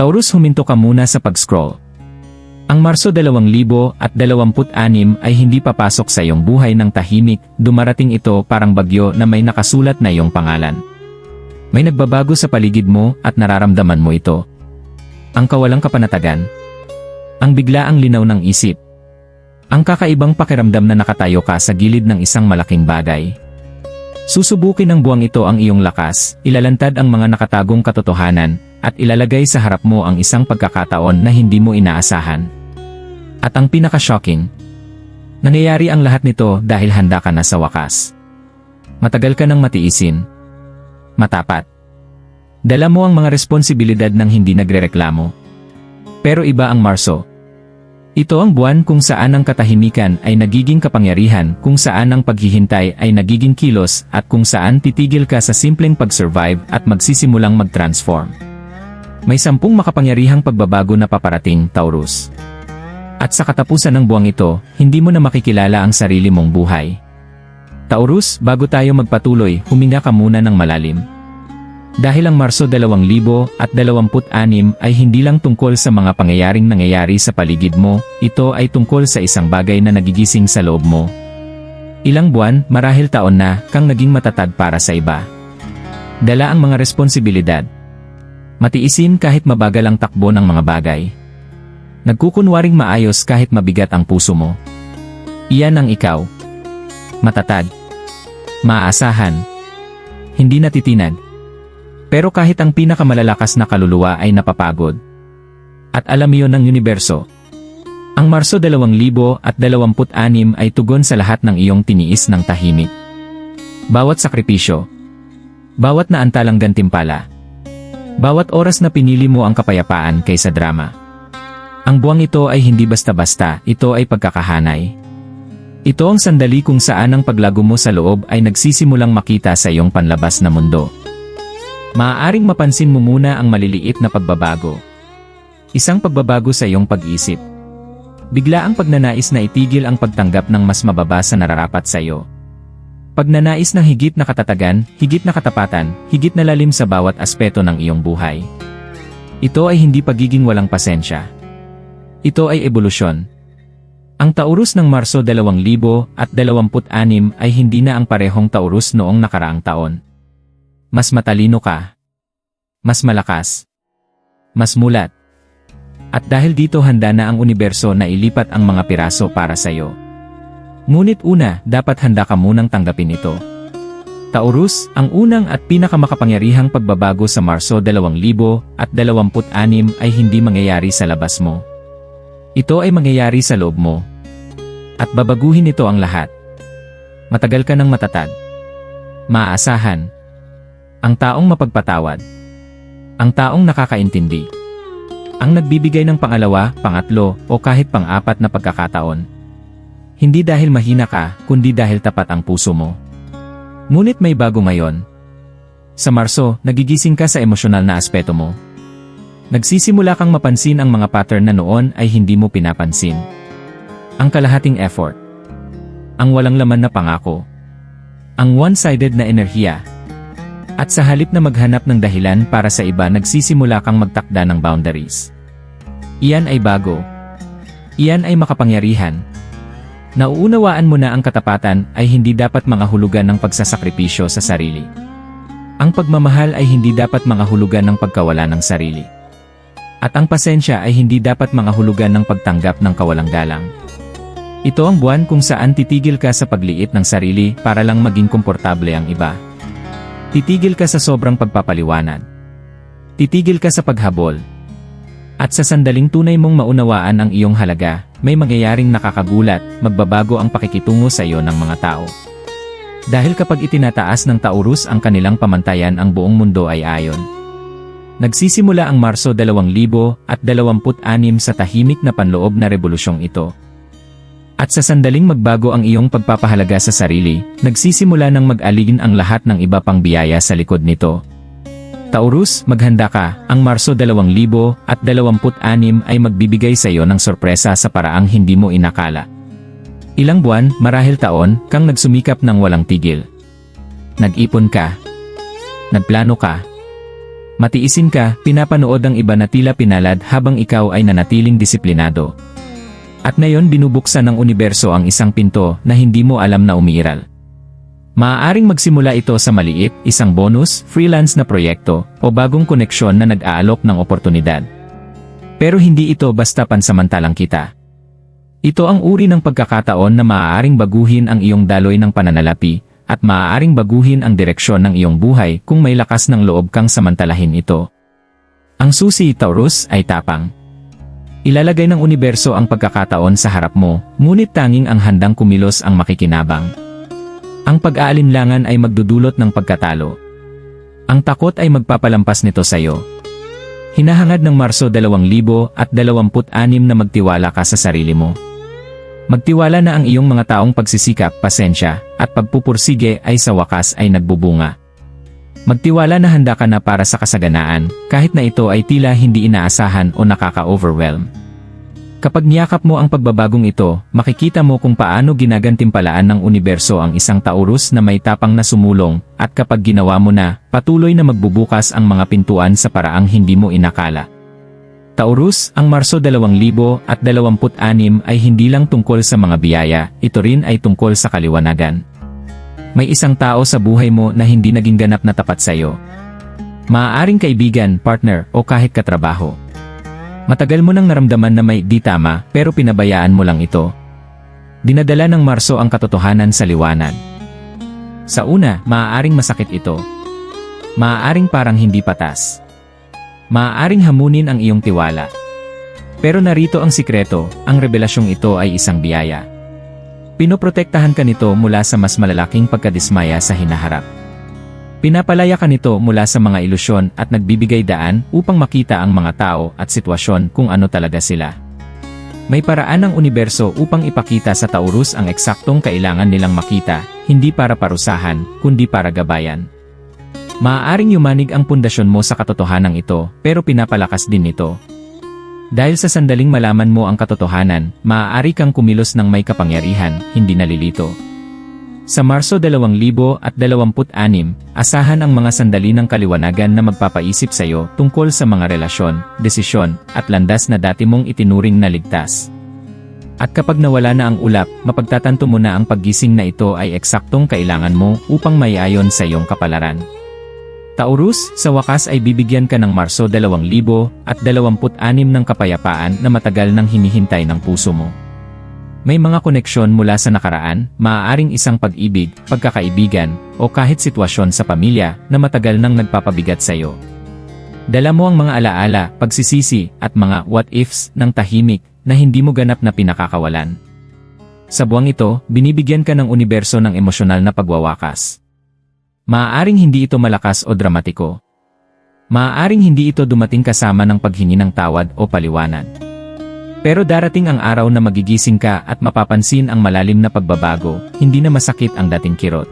Taurus, huminto ka muna sa pag-scroll. Ang Marso 2026 ay hindi papasok sa iyong buhay ng tahimik, dumarating ito parang bagyo na may nakasulat na iyong pangalan. May nagbabago sa paligid mo at nararamdaman mo ito. Ang kawalang kapanatagan. Ang biglaang linaw ng isip. Ang kakaibang pakiramdam na nakatayo ka sa gilid ng isang malaking bagay. Susubukin ng buwang ito ang iyong lakas, ilalantad ang mga nakatagong katotohanan, at ilalagay sa harap mo ang isang pagkakataon na hindi mo inaasahan. At ang pinaka-shocking, nangyayari ang lahat nito dahil handa ka na sa wakas. Matagal ka nang matiisin. Matapat. Dala mo ang mga responsibilidad ng hindi nagrereklamo. Pero iba ang Marso. Ito ang buwan kung saan ang katahimikan ay nagiging kapangyarihan, kung saan ang paghihintay ay nagiging kilos, at kung saan titigil ka sa simpleng pag-survive at magsisimulang mag-transform. May 10 makapangyarihang pagbabago na paparating, Taurus. At sa katapusan ng buwang ito, hindi mo na makikilala ang sarili mong buhay. Taurus, bago tayo magpatuloy, huminga ka muna ng malalim. Dahil ang Marso 2026 ay hindi lang tungkol sa mga pangyayaring nangyayari sa paligid mo, ito ay tungkol sa isang bagay na nagigising sa loob mo. Ilang buwan, marahil taon na, kang naging matatag para sa iba. Dala ang mga responsibilidad. Matiisin kahit mabagal ang takbo ng mga bagay. Nagkukunwaring maayos kahit mabigat ang puso mo. Iyan ang ikaw. Matatag. Maaasahan. Hindi natitinag. Pero kahit ang pinakamalalakas na kaluluwa ay napapagod. At alam iyon ng universo. Ang Marso 2026 ay tugon sa lahat ng iyong tiniis ng tahimik. Bawat sakripisyo. Bawat naantalang gantimpala. Bawat oras na pinili mo ang kapayapaan kaysa drama. Ang buwang ito ay hindi basta-basta, ito ay pagkakahanay. Ito ang sandali kung saan ang paglago mo sa loob ay nagsisimulang makita sa iyong panlabas na mundo. Maaaring mapansin mo muna ang maliliit na pagbabago. Isang pagbabago sa iyong pag-isip. Bigla ang pagnanais na itigil ang pagtanggap ng mas mababa sa nararapat sa iyo. Pagnanais ng higit na katatagan, higit na katapatan, higit na lalim sa bawat aspeto ng iyong buhay. Ito ay hindi pagiging walang pasensya. Ito ay ebolusyon. Ang Taurus ng Marso 2026 ay hindi na ang parehong Taurus noong nakaraang taon. Mas matalino ka. Mas malakas. Mas mulat. At dahil dito handa na ang universo na ilipat ang mga piraso para sa iyo. Ngunit una, dapat handa ka munang tanggapin ito. Taurus, ang unang at pinakamakapangyarihang pagbabago sa Marso 2026 ay hindi mangyayari sa labas mo. Ito ay mangyayari sa loob mo. At babaguhin ito ang lahat. Matagal ka ng matatag. Maaasahan. Ang taong mapagpatawad. Ang taong nakakaintindi. Ang nagbibigay ng pangalawa, pangatlo, o kahit pang-apat na pagkakataon. Hindi dahil mahina ka, kundi dahil tapat ang puso mo. Ngunit may bago ngayon. Sa Marso, nagigising ka sa emosyonal na aspeto mo. Nagsisimula kang mapansin ang mga pattern na noon ay hindi mo pinapansin. Ang kalahating effort. Ang walang laman na pangako. Ang one-sided na enerhiya. At sa halip na maghanap ng dahilan para sa iba, nagsisimula kang magtakda ng boundaries. Iyan ay bago. Iyan ay makapangyarihan. Nauunawaan mo na ang katapatan ay hindi dapat mangahulugan ng pagsasakripisyo sa sarili. Ang pagmamahal ay hindi dapat mangahulugan ng pagkawala ng sarili. At ang pasensya ay hindi dapat mangahulugan ng pagtanggap ng kawalang galang. Ito ang buwan kung saan titigil ka sa pagliit ng sarili para lang maging komportable ang iba. Titigil ka sa sobrang pagpapaliwanag. Titigil ka sa paghabol. At sa sandaling tunay mong maunawaan ang iyong halaga, may mangyayaring nakakagulat, magbabago ang pakikitungo sa iyo ng mga tao. Dahil kapag itinataas ng Taurus ang kanilang pamantayan, ang buong mundo ay ayon. Nagsisimula ang Marso 2026 sa tahimik na panloob na rebolusyong ito. At sa sandaling magbago ang iyong pagpapahalaga sa sarili, nagsisimula ng mag-aligin ang lahat ng iba pang biyaya sa likod nito. Taurus, maghanda ka, ang Marso 2026 ay magbibigay sa iyo ng sorpresa sa paraang hindi mo inakala. Ilang buwan, marahil taon, kang nagsumikap ng walang tigil. Nag-ipon ka. Nagplano ka. Matiisin ka, pinapanood ang iba na tila pinalad habang ikaw ay nanatiling disiplinado. At ngayon binubuksan ng universo ang isang pinto na hindi mo alam na umiiral. Maaaring magsimula ito sa maliit, isang bonus, freelance na proyekto, o bagong koneksyon na nag-aalok ng oportunidad. Pero hindi ito basta pansamantalang kita. Ito ang uri ng pagkakataon na maaaring baguhin ang iyong daloy ng pananalapi, at maaaring baguhin ang direksyon ng iyong buhay kung may lakas ng loob kang samantalahin ito. Ang susi, Taurus, ay tapang. Ilalagay ng universo ang pagkakataon sa harap mo, ngunit tanging ang handang kumilos ang makikinabang. Ang pag-aalinlangan ay magdudulot ng pagkatalo. Ang takot ay magpapalampas nito sa iyo. Hinahangad ng Marso 2026 na magtiwala ka sa sarili mo. Magtiwala na ang iyong mga taong pagsisikap, pasensya, at pagpupursige ay sa wakas ay nagbubunga. Magtiwala na handa ka na para sa kasaganaan, kahit na ito ay tila hindi inaasahan o nakaka-overwhelm. Kapag niyakap mo ang pagbabagong ito, makikita mo kung paano ginagantimpalaan ng universo ang isang Taurus na may tapang na sumulong, at kapag ginawa mo na, patuloy na magbubukas ang mga pintuan sa paraang hindi mo inakala. Taurus, ang Marso 2026 ay hindi lang tungkol sa mga biyaya, ito rin ay tungkol sa kaliwanagan. May isang tao sa buhay mo na hindi naging ganap na tapat sa iyo. Maaaring kaibigan, partner, o kahit katrabaho. Matagal mo nang naramdaman na may di tama, pero pinabayaan mo lang ito. Dinadala ng Marso ang katotohanan sa liwanag. Sa una, maaaring masakit ito. Maaaring parang hindi patas. Maaaring hamunin ang iyong tiwala. Pero narito ang sikreto, ang revelasyong ito ay isang biyaya. Pinoprotektahan ka nito mula sa mas malalaking pagkadismaya sa hinaharap. Pinapalaya ka nito mula sa mga ilusyon at nagbibigay daan upang makita ang mga tao at sitwasyon kung ano talaga sila. May paraan ng universo upang ipakita sa Taurus ang eksaktong kailangan nilang makita, hindi para parusahan, kundi para gabayan. Maaaring yumanig ang pundasyon mo sa katotohanan ito, pero pinapalakas din ito. Dahil sa sandaling malaman mo ang katotohanan, maaari kang kumilos ng may kapangyarihan, hindi nalilito. Sa Marso 2026, asahan ang mga sandali ng kaliwanagan na magpapaisip sa iyo tungkol sa mga relasyon, desisyon, at landas na dati mong itinuring na ligtas. At kapag nawala na ang ulap, mapagtatanto mo na ang paggising na ito ay eksaktong kailangan mo upang maiayon sa iyong kapalaran. Taurus, sa wakas ay bibigyan ka ng Marso 2026 ng kapayapaan na matagal nang hinihintay ng puso mo. May mga koneksyon mula sa nakaraan, maaaring isang pag-ibig, pagkakaibigan, o kahit sitwasyon sa pamilya na matagal nang nagpapabigat sa iyo. Dala mo ang mga alaala, pagsisisi, at mga what-ifs ng tahimik na hindi mo ganap na pinakakawalan. Sa buwang ito, binibigyan ka ng universo ng emosyonal na pagwawakas. Maaaring hindi ito malakas o dramatiko. Maaaring hindi ito dumating kasama ng paghingi ng tawad o paliwanag. Pero darating ang araw na magigising ka at mapapansin ang malalim na pagbabago, hindi na masakit ang dating kirot.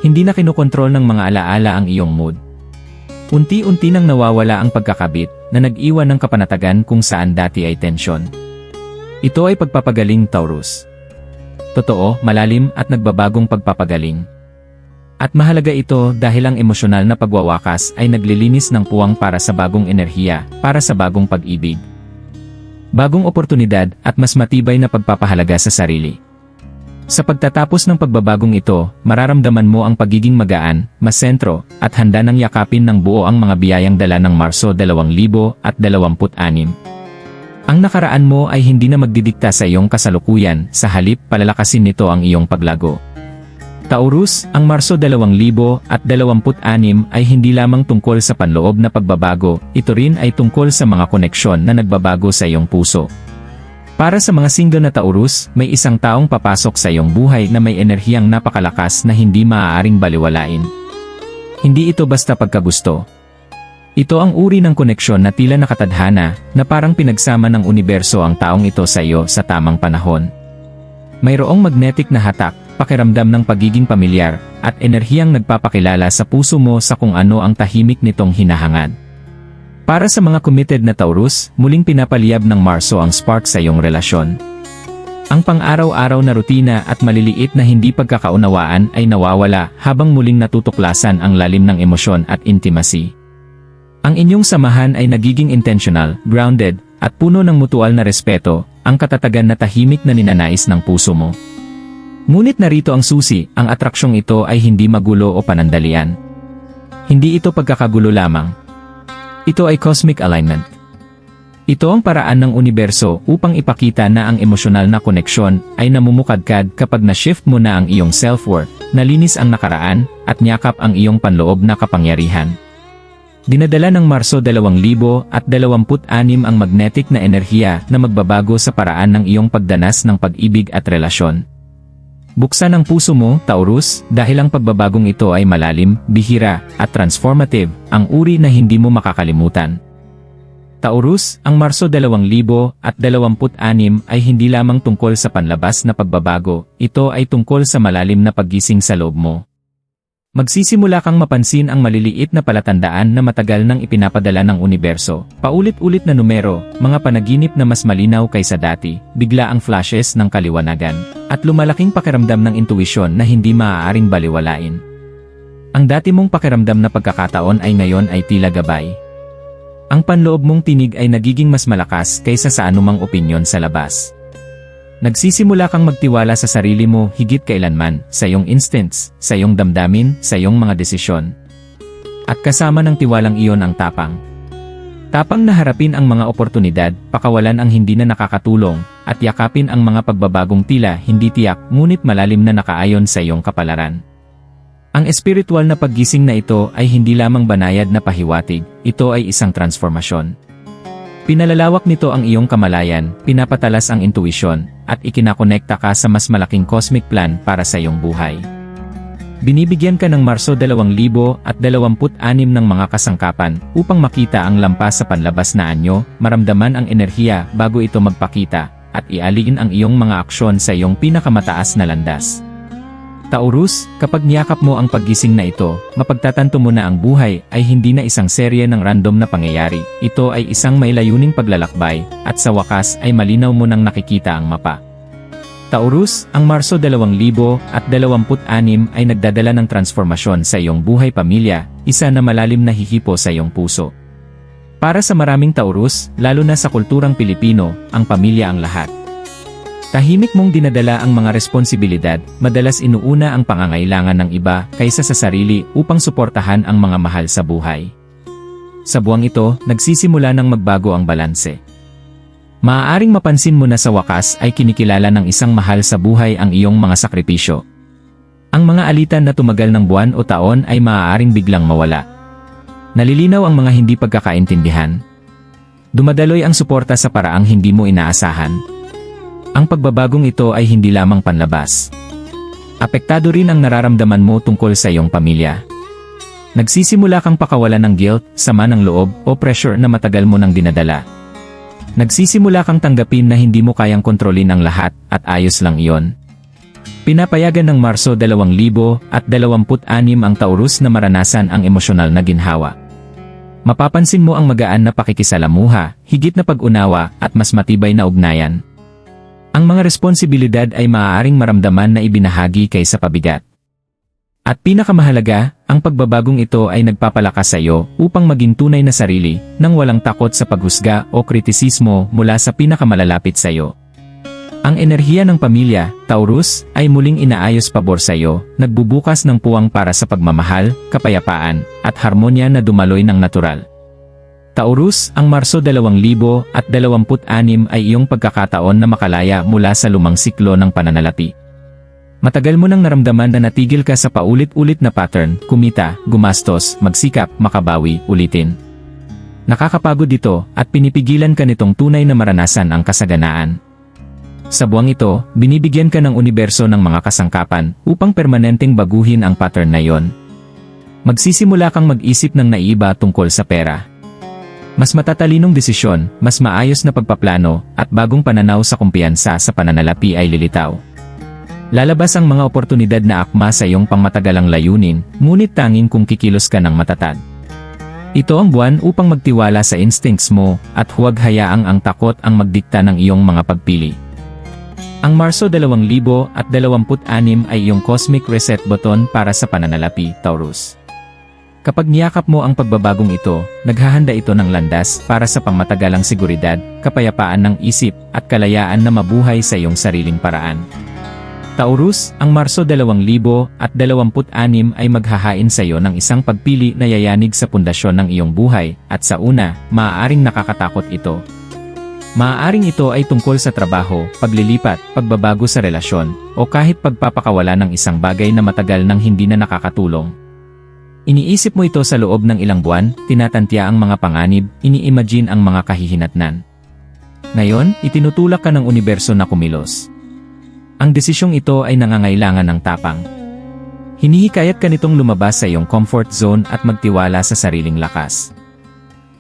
Hindi na kinokontrol ng mga alaala ang iyong mood. Unti-unti nang nawawala ang pagkakabit na nag-iwan ng kapanatagan kung saan dati ay tensyon. Ito ay pagpapagaling, Taurus. Totoo, malalim at nagbabagong pagpapagaling. At mahalaga ito dahil ang emosyonal na pagwawakas ay naglilinis ng puwang para sa bagong enerhiya, para sa bagong pag-ibig. Bagong oportunidad at mas matibay na pagpapahalaga sa sarili. Sa pagtatapos ng pagbabagong ito, mararamdaman mo ang pagiging magaan, masentro, at handa ng yakapin ng buo ang mga biyayang dala ng Marso 2026. Ang nakaraan mo ay hindi na magdidikta sa iyong kasalukuyan, sa halip palalakasin nito ang iyong paglago. Taurus, ang Marso 2026 ay hindi lamang tungkol sa panloob na pagbabago, ito rin ay tungkol sa mga koneksyon na nagbabago sa iyong puso. Para sa mga single na Taurus, may isang taong papasok sa iyong buhay na may enerhiyang napakalakas na hindi maaaring baliwalain. Hindi ito basta pagkagusto. Ito ang uri ng koneksyon na tila nakatadhana, na parang pinagsama ng universo ang taong ito sa iyo sa tamang panahon. Mayroong magnetic na hatak, pakiramdam ng pagiging pamilyar, at enerhiyang nagpapakilala sa puso mo sa kung ano ang tahimik nitong hinahangad. Para sa mga committed na Taurus, muling pinapaliyab ng Marso ang spark sa iyong relasyon. Ang pang-araw-araw na rutina at maliliit na hindi pagkakaunawaan ay nawawala habang muling natutuklasan ang lalim ng emosyon at intimacy. Ang inyong samahan ay nagiging intentional, grounded, at puno ng mutual na respeto, ang katatagan na tahimik na ninanais ng puso mo. Ngunit narito ang susi, ang atraksyong ito ay hindi magulo o panandalian. Hindi ito pagkakagulo lamang. Ito ay cosmic alignment. Ito ang paraan ng universo upang ipakita na ang emosyonal na koneksyon ay namumukadkad kapag na-shift mo na ang iyong self-worth, nalinis ang nakaraan, at niyakap ang iyong panloob na kapangyarihan. Dinadala ng Marso 2026 ang magnetic na enerhiya na magbabago sa paraan ng iyong pagdanas ng pag-ibig at relasyon. Buksan ang puso mo, Taurus, dahil ang pagbabagong ito ay malalim, bihira, at transformative, ang uri na hindi mo makakalimutan. Taurus, ang Marso 2026 ay hindi lamang tungkol sa panlabas na pagbabago, ito ay tungkol sa malalim na paggising sa loob mo. Magsisimula kang mapansin ang maliliit na palatandaan na matagal nang ipinapadala ng universo, paulit-ulit na numero, mga panaginip na mas malinaw kaysa dati, bigla ang flashes ng kaliwanagan, at lumalaking pakiramdam ng intuisyon na hindi maaaring baliwalain. Ang dati mong pakiramdam na pagkakataon ay ngayon ay tila gabay. Ang panloob mong tinig ay nagiging mas malakas kaysa sa anumang opinyon sa labas. Nagsisimula kang magtiwala sa sarili mo higit kailanman, sa iyong instincts, sa iyong damdamin, sa iyong mga desisyon. At kasama ng tiwalang iyon ang tapang. Tapang na harapin ang mga oportunidad, pakawalan ang hindi na nakakatulong, at yakapin ang mga pagbabagong tila hindi tiyak ngunit malalim na nakaayon sa iyong kapalaran. Ang espiritual na paggising na ito ay hindi lamang banayad na pahiwatig, ito ay isang transformasyon. Pinalalawak nito ang iyong kamalayan, pinapatalas ang intuisyon, at ikinakonekta ka sa mas malaking cosmic plan para sa iyong buhay. Binibigyan ka ng Marso 2026 ng mga kasangkapan upang makita ang lampas sa panlabas na anyo, maramdaman ang enerhiya bago ito magpakita, at ialin ang iyong mga aksyon sa iyong pinakamataas na landas. Taurus, kapag niyakap mo ang paggising na ito, mapagtatanto mo na ang buhay ay hindi na isang serye ng random na pangyayari, ito ay isang may layuning paglalakbay, at sa wakas ay malinaw mo nang nakikita ang mapa. Taurus, ang Marso 2026 ay nagdadala ng transformasyon sa iyong buhay pamilya, isa na malalim na hihipo sa iyong puso. Para sa maraming Taurus, lalo na sa kulturang Pilipino, ang pamilya ang lahat. Tahimik mong dinadala ang mga responsibilidad, madalas inuuna ang pangangailangan ng iba kaysa sa sarili upang suportahan ang mga mahal sa buhay. Sa buwang ito, nagsisimula ng magbago ang balanse. Maaaring mapansin mo na sa wakas ay kinikilala ng isang mahal sa buhay ang iyong mga sakripisyo. Ang mga alitan na tumagal ng buwan o taon ay maaaring biglang mawala. Nalilinaw ang mga hindi pagkakaintindihan. Dumadaloy ang suporta sa paraang hindi mo inaasahan. Ang pagbabagong ito ay hindi lamang panlabas. Apektado rin ang nararamdaman mo tungkol sa iyong pamilya. Nagsisimula kang pakawalan ng guilt, sama ng loob, o pressure na matagal mo nang dinadala. Nagsisimula kang tanggapin na hindi mo kayang kontrolin ang lahat, at ayos lang iyon. Pinapayagan ng Marso 2026 ang Taurus na maranasan ang emosyonal na ginhawa. Mapapansin mo ang magaan na pakikisalamuha, higit na pag-unawa, at mas matibay na ugnayan. Ang mga responsibilidad ay maaaring maramdaman na ibinahagi kaysa pabigat. At pinakamahalaga, ang pagbabagong ito ay nagpapalakas sa iyo upang maging tunay na sarili, nang walang takot sa paghusga o kritisismo mula sa pinakamalalapit sa iyo. Ang enerhiya ng pamilya, Taurus, ay muling inaayos pabor sa iyo, nagbubukas ng puwang para sa pagmamahal, kapayapaan, at harmonya na dumaloy ng natural. Taurus, ang Marso 2026 ay iyong pagkakataon na makalaya mula sa lumang siklo ng pananalapi. Matagal mo nang naramdaman na natigil ka sa paulit-ulit na pattern, kumita, gumastos, magsikap, makabawi, ulitin. Nakakapagod ito, at pinipigilan ka nitong tunay na maranasan ang kasaganaan. Sa buwang ito, binibigyan ka ng universo ng mga kasangkapan upang permanenteng baguhin ang pattern na yon. Magsisimula kang mag-isip ng naiiba tungkol sa pera. Mas matatalinong desisyon, mas maayos na pagpaplano, at bagong pananaw sa kumpiyansa sa pananalapi ay lilitaw. Lalabas ang mga oportunidad na akma sa iyong pangmatagalang layunin, ngunit tanging kung kikilos ka ng matatag. Ito ang buwan upang magtiwala sa instincts mo, at huwag hayaang ang takot ang magdikta ng iyong mga pagpili. Ang Marso 2026 ay iyong cosmic reset button para sa pananalapi, Taurus. Kapag niyakap mo ang pagbabagong ito, naghahanda ito ng landas para sa pangmatagalang seguridad, kapayapaan ng isip, at kalayaan na mabuhay sa iyong sariling paraan. Taurus, ang Marso 2026 ay maghahain sa iyo ng isang pagpili na yayanig sa pundasyon ng iyong buhay, at sa una, maaaring nakakatakot ito. Maaaring ito ay tungkol sa trabaho, paglilipat, pagbabago sa relasyon, o kahit pagpapakawala ng isang bagay na matagal nang hindi na nakakatulong. Iniisip mo ito sa loob ng ilang buwan, tinatantya ang mga panganib, ini-imagine ang mga kahihinatnan. Ngayon, itinutulak ka ng universo na kumilos. Ang desisyong ito ay nangangailangan ng tapang. Hinihikayat ka nitong lumabas sa iyong comfort zone at magtiwala sa sariling lakas.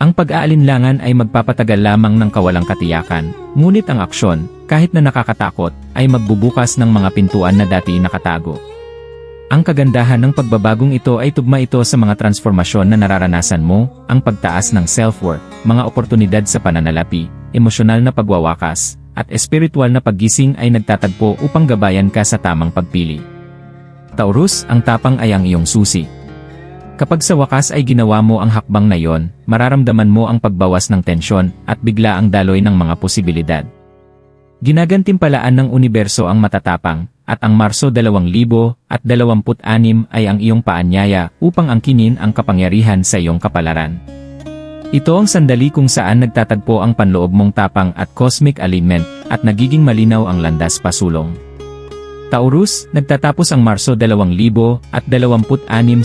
Ang pag-aalinlangan ay magpapatagal lamang ng kawalang katiyakan, ngunit ang aksyon, kahit na nakakatakot, ay magbubukas ng mga pintuan na dati nakatago. Ang kagandahan ng pagbabagong ito ay tugma ito sa mga transformasyon na nararanasan mo, ang pagtaas ng self-worth, mga oportunidad sa pananalapi, emosyonal na pagwawakas, at espiritual na paggising ay nagtatagpo upang gabayan ka sa tamang pagpili. Taurus, ang tapang ay ang iyong susi. Kapag sa wakas ay ginawa mo ang hakbang na iyon, mararamdaman mo ang pagbawas ng tensyon at bigla ang daloy ng mga posibilidad. Ginagantimpalaan ng universo ang matatapang, at ang Marso 2026 ay ang iyong paanyaya upang angkinin ang kapangyarihan sa iyong kapalaran. Ito ang sandali kung saan nagtatagpo ang panloob mong tapang at cosmic alignment, at nagiging malinaw ang landas pasulong. Taurus, nagtatapos ang Marso 2026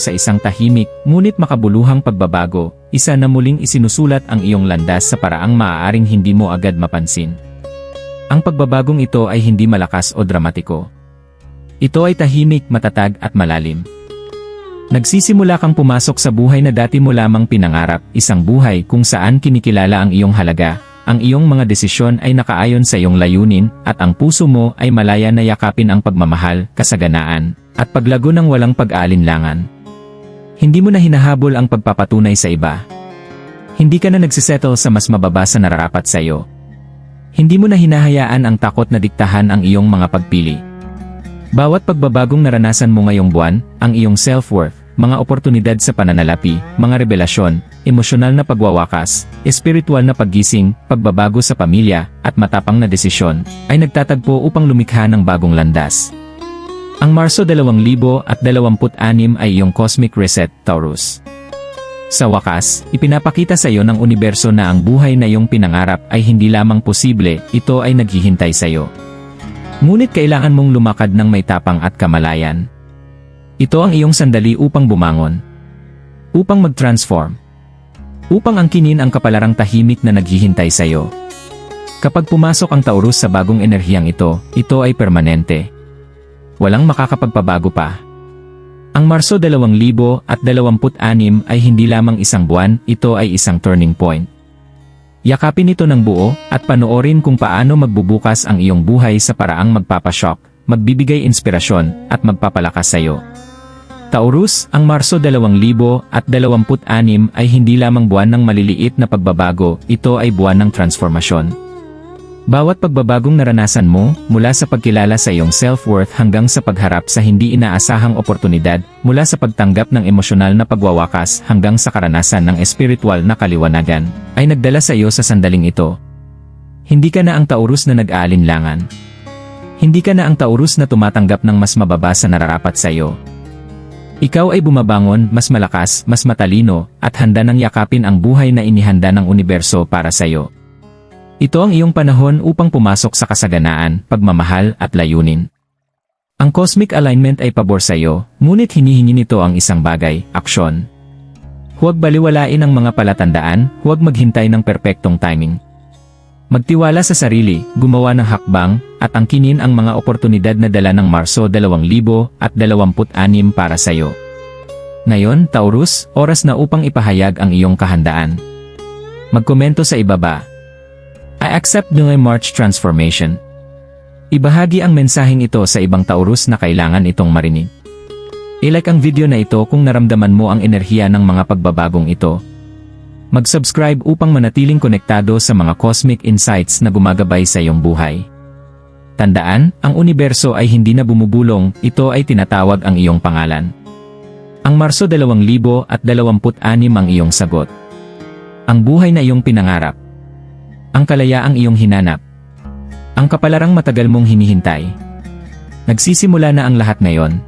sa isang tahimik, ngunit makabuluhang pagbabago, isa na muling isinusulat ang iyong landas sa paraang maaaring hindi mo agad mapansin. Ang pagbabagong ito ay hindi malakas o dramatiko. Ito ay tahimik, matatag at malalim. Nagsisimula kang pumasok sa buhay na dati mo lamang pinangarap, isang buhay kung saan kinikilala ang iyong halaga, ang iyong mga desisyon ay nakaayon sa iyong layunin, at ang puso mo ay malaya na yakapin ang pagmamahal, kasaganaan, at paglago ng walang pag-aalinlangan. Hindi mo na hinahabol ang pagpapatunay sa iba. Hindi ka na nagsisettle sa mas mababa sa nararapat sa iyo. Hindi mo na hinahayaan ang takot na diktahan ang iyong mga pagpili. Bawat pagbabagong naranasan mo ngayong buwan, ang iyong self-worth, mga oportunidad sa pananalapi, mga revelasyon, emosyonal na pagwawakas, espiritual na paggising, pagbabago sa pamilya, at matapang na desisyon, ay nagtatagpo upang lumikha ng bagong landas. Ang Marso 2026 ay iyong cosmic reset, Taurus. Sa wakas, ipinapakita sa iyo ng universo na ang buhay na iyong pinangarap ay hindi lamang posible, ito ay naghihintay sa iyo. Ngunit kailangan mong lumakad ng may tapang at kamalayan. Ito ang iyong sandali upang bumangon. Upang mag-transform. Upang angkinin ang kapalarang tahimik na naghihintay sa iyo. Kapag pumasok ang Taurus sa bagong enerhiyang ito ay permanente. Walang makakapagpabago pa. Ang Marso 2026 ay hindi lamang isang buwan, ito ay isang turning point. Yakapin ito ng buo, at panoorin kung paano magbubukas ang iyong buhay sa paraang magpapashock, magbibigay inspirasyon, at magpapalakas sa iyo. Taurus, ang Marso 2026 ay hindi lamang buwan ng maliliit na pagbabago, ito ay buwan ng transformasyon. Bawat pagbabagong naranasan mo, mula sa pagkilala sa iyong self-worth hanggang sa pagharap sa hindi inaasahang oportunidad, mula sa pagtanggap ng emosyonal na pagwawakas hanggang sa karanasan ng espiritual na kaliwanagan, ay nagdala sa iyo sa sandaling ito. Hindi ka na ang Taurus na nag-aalinlangan. Hindi ka na ang Taurus na tumatanggap ng mas mababa sa nararapat sa iyo. Ikaw ay bumabangon, mas malakas, mas matalino, at handa nang yakapin ang buhay na inihanda ng universo para sa iyo. Ito ang iyong panahon upang pumasok sa kasaganaan, pagmamahal, at layunin. Ang cosmic alignment ay pabor sa iyo, ngunit hinihingi nito ang isang bagay, aksyon. Huwag baliwalain ang mga palatandaan, huwag maghintay ng perpektong timing. Magtiwala sa sarili, gumawa ng hakbang, at angkinin ang mga oportunidad na dala ng Marso 2026 para sa iyo. Ngayon, Taurus, oras na upang ipahayag ang iyong kahandaan. Magkomento sa ibaba. I accept my March transformation. Ibahagi ang mensaheng ito sa ibang Taurus na kailangan itong marinig. I-like ang video na ito kung naramdaman mo ang enerhiya ng mga pagbabagong ito. Mag-subscribe upang manatiling konektado sa mga cosmic insights na gumagabay sa iyong buhay. Tandaan, ang universo ay hindi na bumubulong, ito ay tinatawag ang iyong pangalan. Ang Marso 2026 ang iyong sagot. Ang buhay na iyong pinangarap. Ang kalayaang iyong hinanap. Ang kapalarang matagal mong hinihintay. Nagsisimula na ang lahat ngayon.